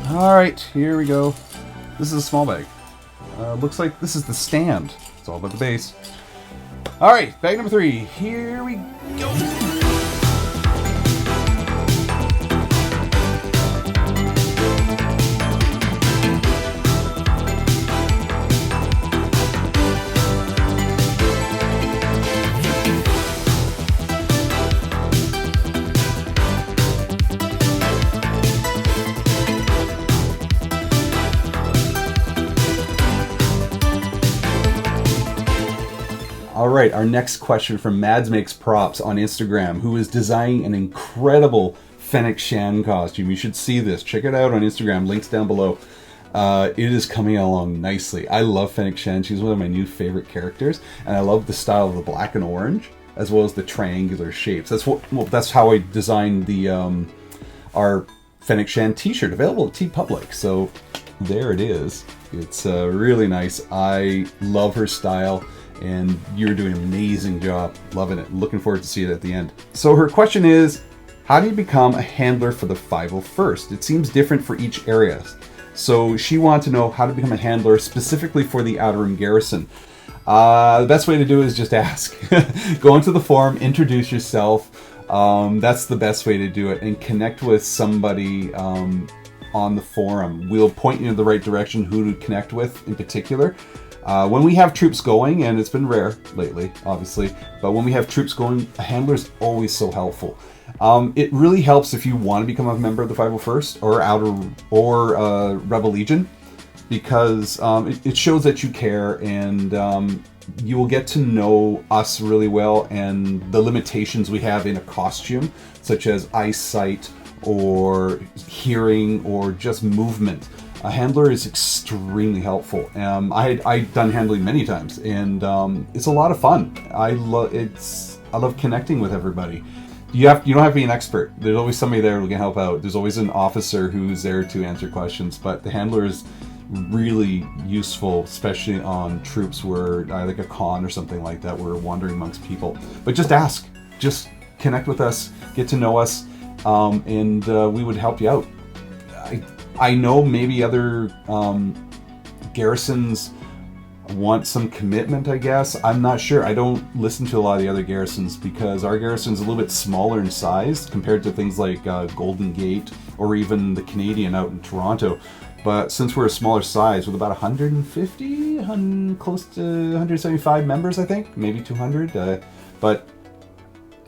Alright, here we go. This is a small bag. Looks like this is the stand. It's all about the base. Alright, bag number 3. Here we go. Alright, our next question from Madsmakesprops on Instagram, who is designing an incredible Fennec Shand costume. You should see this. Check it out on Instagram. Links down below. It is coming along nicely. I love Fennec Shand. She's one of my new favorite characters, and I love the style of the black and orange, as well as the triangular shapes. That's how I designed the our Fennec Shand T-shirt, available at TeePublic. So there it is. It's really nice. I love her style. And you're doing an amazing job. Loving it. Looking forward to see it at the end. So her question is, how do you become a handler for the 501st? It seems different for each area. So she wanted to know how to become a handler specifically for the Outer Rim Garrison. The best way to do it is just ask. Go into the forum, introduce yourself. That's the best way to do it. And connect with somebody on the forum. We'll point you in the right direction who to connect with in particular. When we have troops going, and it's been rare lately, obviously, but when we have troops going, a handler is always so helpful. It really helps if you want to become a member of the 501st or Rebel Legion, because it shows that you care, and you will get to know us really well and the limitations we have in a costume, such as eyesight or hearing or just movement. A handler is extremely helpful. I've done handling many times, and it's a lot of fun. I love connecting with everybody. You don't have to be an expert. There's always somebody there who can help out. There's always an officer who's there to answer questions. But the handler is really useful, especially on troops where like a con or something like that, where we're wandering amongst people. But just ask, just connect with us, get to know us, and we would help you out. I know maybe other garrisons want some commitment, I guess. I'm not sure. I don't listen to a lot of the other garrisons because our garrison's a little bit smaller in size compared to things like Golden Gate or even the Canadian out in Toronto. But since we're a smaller size with about 150, close to 175 members, I think, maybe 200. But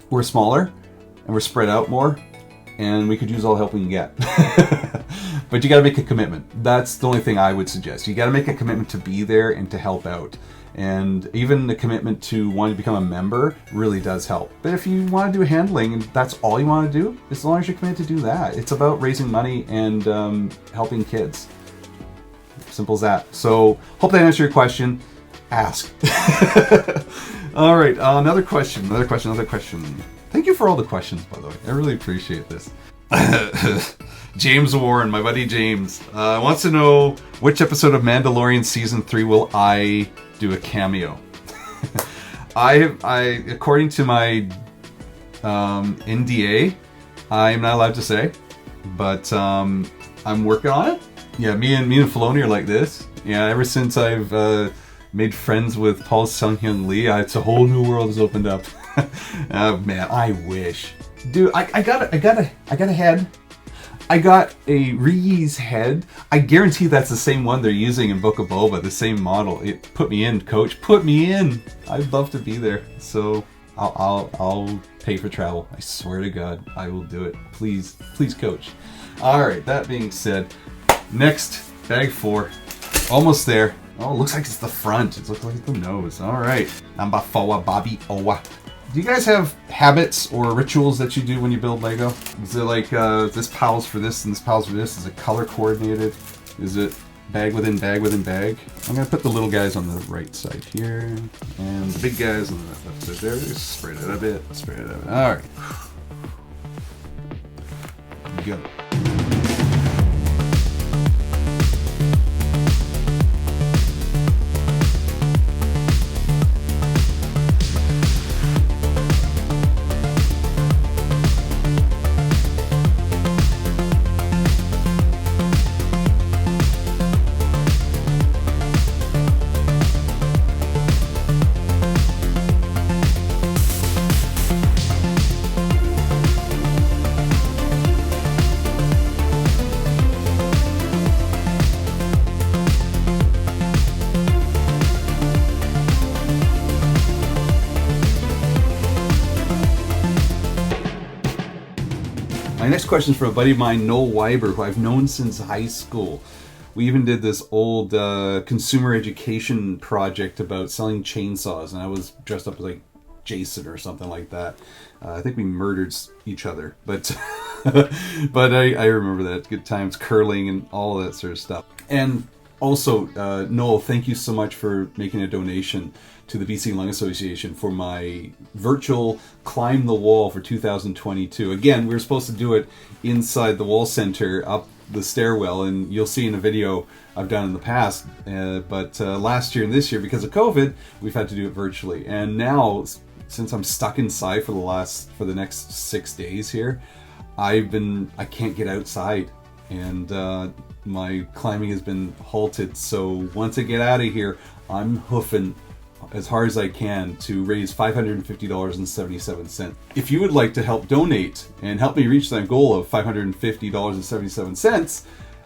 we're smaller and we're spread out more, and we could use all the help we can get. But you got to make a commitment. That's the only thing I would suggest. You got to make a commitment to be there and to help out. And even the commitment to wanting to become a member really does help. But if you want to do handling and that's all you want to do, as long as you're committed to do that. It's about raising money and helping kids. Simple as that. So hope that answered your question. Ask. All right, another question. Thank you for all the questions, by the way. I really appreciate this. James Warren, my buddy James, wants to know which episode of Mandalorian Season 3 will I do a cameo. I according to my NDA, I'm not allowed to say, but I'm working on it. Yeah, me and Filoni are like this. Yeah, ever since I've made friends with Paul Sung-Hyun Lee, it's a whole new world has opened up. Oh man, I wish. Dude, I got a head. I got a Ree Yees head. I guarantee that's the same one they're using in Book of Boba, the same model. It put me in, coach. Put me in. I'd love to be there. So I'll pay for travel. I swear to God, I will do it. Please, coach. All right. That being said, next bag 4, almost there. Oh, it looks like it's the front. It looks like the nose. All right. Number 4, Bobby Owa. Do you guys have habits or rituals that you do when you build Lego? Is it like this pile's for this and this pile's for this? Is it color coordinated? Is it bag within bag within bag? I'm going to put the little guys on the right side here and the big guys on the left side there. Just spread it a bit. Spread it a bit. All right. Go. My next question is from a buddy of mine, Noel Weiber, who I've known since high school. We even did this old consumer education project about selling chainsaws, and I was dressed up as like Jason or something like that. I think we murdered each other, but but I remember that. Good times, curling and all that sort of stuff. And also, Noel, thank you so much for making a donation to the BC Lung Association for my virtual Climb the Wall for 2022. Again, we were supposed to do it inside the wall center, up the stairwell, and you'll see in a video I've done in the past. But last year and this year, because of COVID, we've had to do it virtually. And now, since I'm stuck inside for the next 6 days here, I can't get outside, and my climbing has been halted. So once I get out of here, I'm hoofing as hard as I can to raise $550.77. If you would like to help donate and help me reach that goal of $550.77,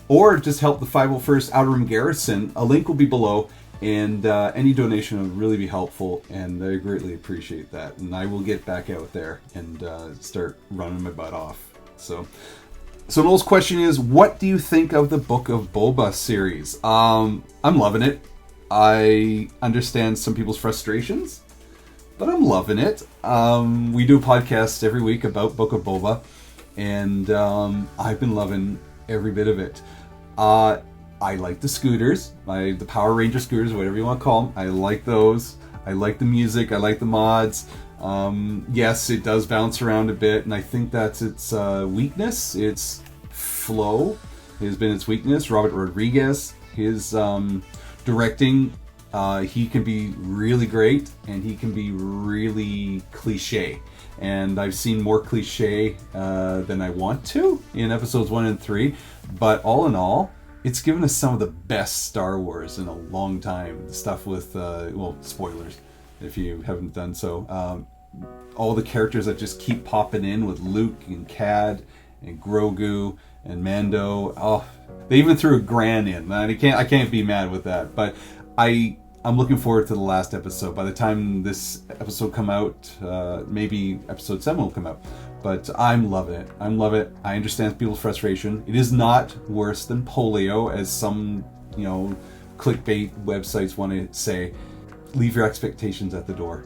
or just help the 501st Outer Rim Garrison, a link will be below, and any donation would really be helpful, and I greatly appreciate that. And I will get back out there and start running my butt off. So Noel's question is, what do you think of the Book of Boba series? I'm loving it. I understand some people's frustrations, but I'm loving it. We do a podcast every week about Book of Boba, and I've been loving every bit of it. I like the scooters, the Power Ranger scooters, whatever you want to call them. I like those. I like the music. I like the mods. Yes, it does bounce around a bit, and I think that's its weakness. Its flow has been its weakness. Robert Rodriguez, his directing, he can be really great, and he can be really cliche. And I've seen more cliche than I want to in episodes 1 and 3. But all in all, it's given us some of the best Star Wars in a long time. Stuff with, well, spoilers if you haven't done so. All the characters that just keep popping in with Luke and Cad and Grogu and Mando. Oh, they even threw a Gran in. Man, I can't be mad with that. But I'm looking forward to the last episode. By the time this episode come out, maybe episode 7 will come out. But I'm loving it. I love it. I understand people's frustration. It is not worse than polio, as some, clickbait websites want to say. Leave your expectations at the door.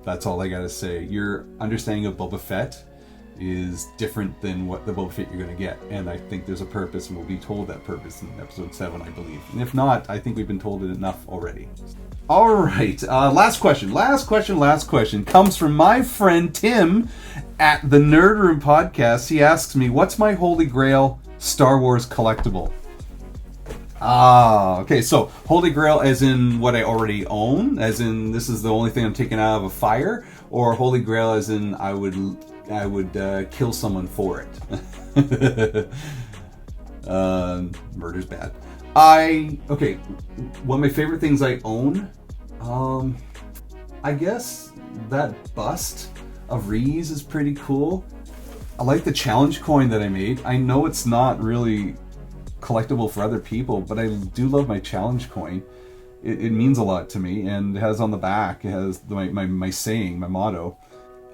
That's all I gotta say. Your understanding of Boba Fett is different than what the Boba Fett you're going to get, and I think there's a purpose, and we'll be told that purpose in episode 7, I believe. And if not, I think we've been told it enough already. All right, last question comes from my friend Tim at the Nerd Room Podcast. He asks me, what's my Holy Grail Star Wars collectible? Okay, so Holy Grail as in what I already own, as in this is the only thing I'm taking out of a fire, or Holy Grail as in I would kill someone for it. Murder's bad. Okay, one of my favorite things I own, I guess that bust of Ree Yees is pretty cool. I like the challenge coin that I made. I know it's not really collectible for other people, but I do love my challenge coin. It means a lot to me, and it has on the back, it has my saying, my motto.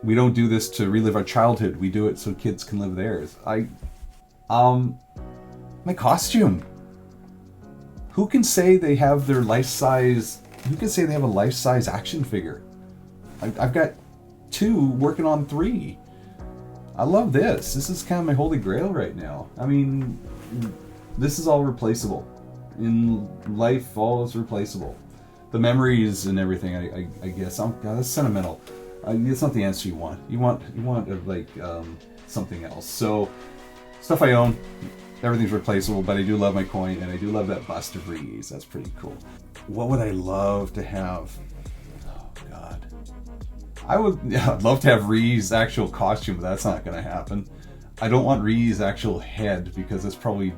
We don't do this to relive our childhood. We do it so kids can live theirs. My costume. Who can say they have their life-size? Who can say they have a life-size action figure? I've got 2 working on 3. I love this. This is kind of my holy grail right now. I mean, this is all replaceable. In life, all is replaceable. The memories and everything, I guess. God, that's sentimental. It's not the answer you want. You want something else. So, stuff I own, everything's replaceable, but I do love my coin, and I do love that bust of Ree Yees. That's pretty cool. What would I love to have? Oh, God. I'd love to have Ree Yees' actual costume, but that's not going to happen. I don't want Ree Yees' actual head, because it's probably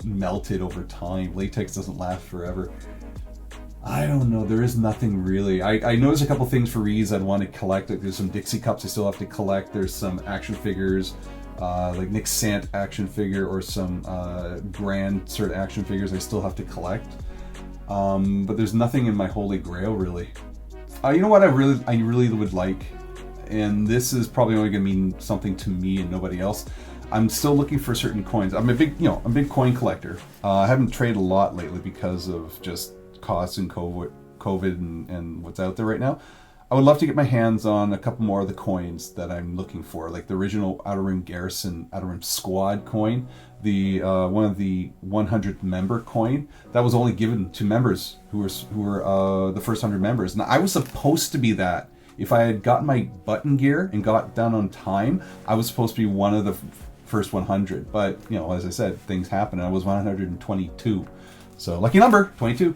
melted over time. Latex doesn't last forever. I don't know. There is nothing really. I know there's a couple things for Ree Yees I'd want to collect. Like there's some Dixie cups I still have to collect. There's some action figures, like Nick Sant action figure, or some Grand sort of action figures I still have to collect. But there's nothing in my Holy Grail really. You know what I really would like, and this is probably only going to mean something to me and nobody else. I'm still looking for certain coins. I'm a big coin collector. I haven't traded a lot lately because of just costs and COVID and what's out there right now. I would love to get my hands on a couple more of the coins that I'm looking for, like the original Outer Rim Garrison, Outer Rim Squad coin, the one of the 100th member coin that was only given to members who were the first 100 members. And I was supposed to be that. If I had gotten my button gear and got done on time, I was supposed to be one of the first 100. But as I said, things happen, and I was 122. So lucky number, 22.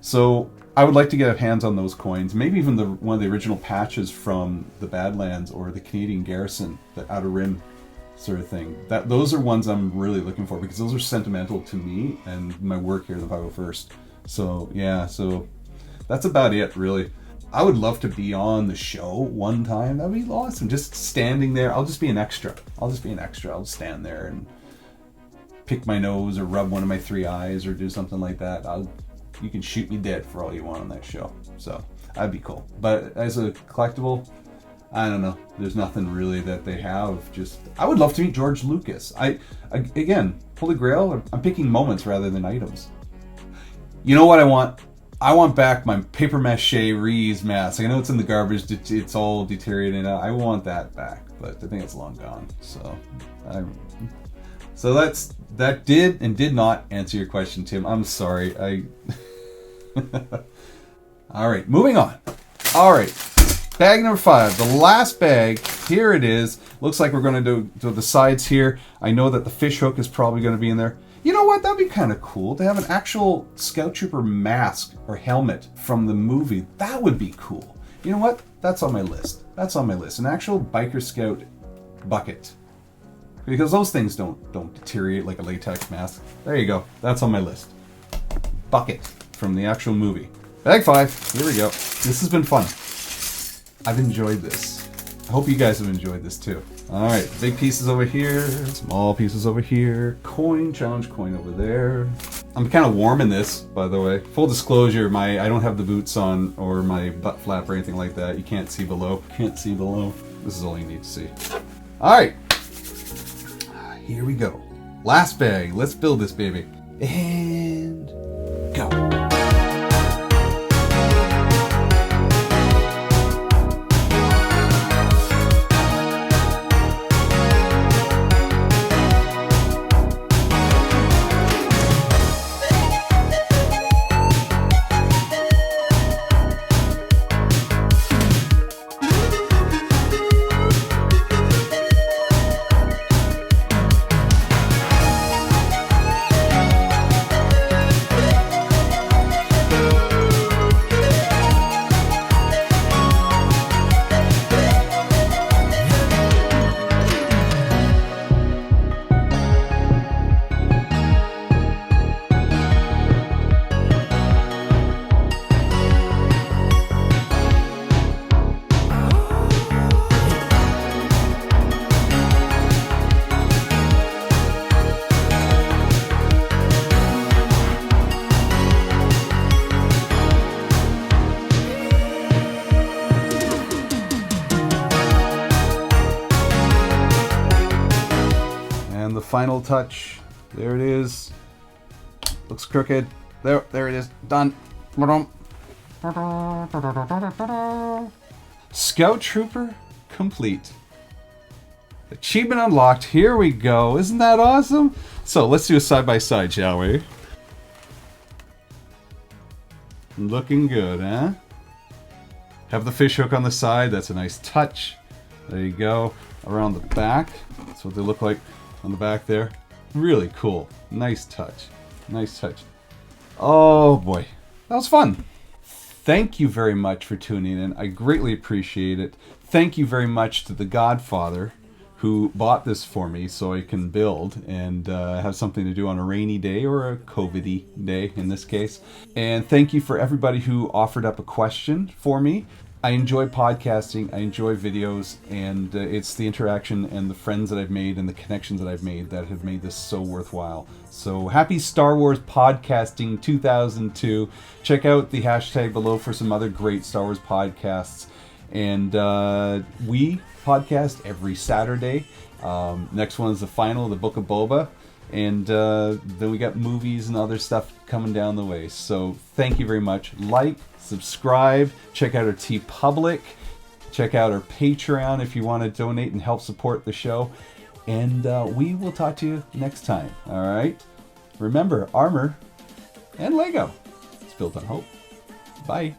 So I would like to get hands on those coins, maybe even one of the original patches from the Badlands or the Canadian Garrison, the Outer Rim sort of thing. Those are ones I'm really looking for because those are sentimental to me and my work here in the 501st. So yeah, so that's about it really. I would love to be on the show one time. That'd be awesome. Just standing there. I'll just be an extra. I'll just stand there and pick my nose or rub one of my 3 eyes or do something like that. You can shoot me dead for all you want on that show. So that'd be cool. But as a collectible, I don't know. There's nothing really that they have. I would love to meet George Lucas. Again, Holy Grail, I'm picking moments rather than items. You know what I want? I want back my paper mache Ree's mask. I know it's in the garbage. It's all deteriorated. I want that back, but I think it's long gone. So that did and did not answer your question, Tim. I'm sorry. All right, moving on. All right, bag number 5, the last bag. Here it is. Looks like we're going to do the sides here. I know that the fish hook is probably going to be in there. You know what? That'd be kind of cool to have an actual Scout Trooper mask or helmet from the movie. That would be cool. You know what? That's on my list. An actual Biker Scout bucket. Because those things don't deteriorate like a latex mask. There you go. That's on my list. Bucket from the actual movie. Bag 5. Here we go. This has been fun. I've enjoyed this. I hope you guys have enjoyed this too. Alright, big pieces over here, small pieces over here, challenge coin over there. I'm kind of warm in this, by the way. Full disclosure, I don't have the boots on or my butt flap or anything like that. You can't see below. This is all you need to see. Alright, here we go. Last bag. Let's build this baby. And go. Final touch. There it is. Looks crooked. There it is. Done. Scout Trooper complete. Achievement unlocked. Here we go. Isn't that awesome? So let's do a side by side, shall we? Looking good, huh? Have the fish hook on the side. That's a nice touch. There you go. Around the back. That's what they look like on the back there. Really cool. Nice touch. Nice touch. Oh boy. That was fun. Thank you very much for tuning in. I greatly appreciate it. Thank you very much to the Godfather who bought this for me so I can build and have something to do on a rainy day or a COVID-y day in this case. And thank you for everybody who offered up a question for me. I enjoy podcasting, I enjoy videos, and it's the interaction and the friends that I've made and the connections that I've made that have made this so worthwhile. So happy Star Wars Podcasting 2002. Check out the hashtag below for some other great Star Wars podcasts. And we podcast every Saturday. Next one's the final, the Book of Boba. And then we got movies and other stuff coming down the way. So thank you very much. Like, subscribe, check out our TeePublic, check out our Patreon if you want to donate and help support the show. And we will talk to you next time. All right? Remember, armor and Lego. It's built on hope. Bye.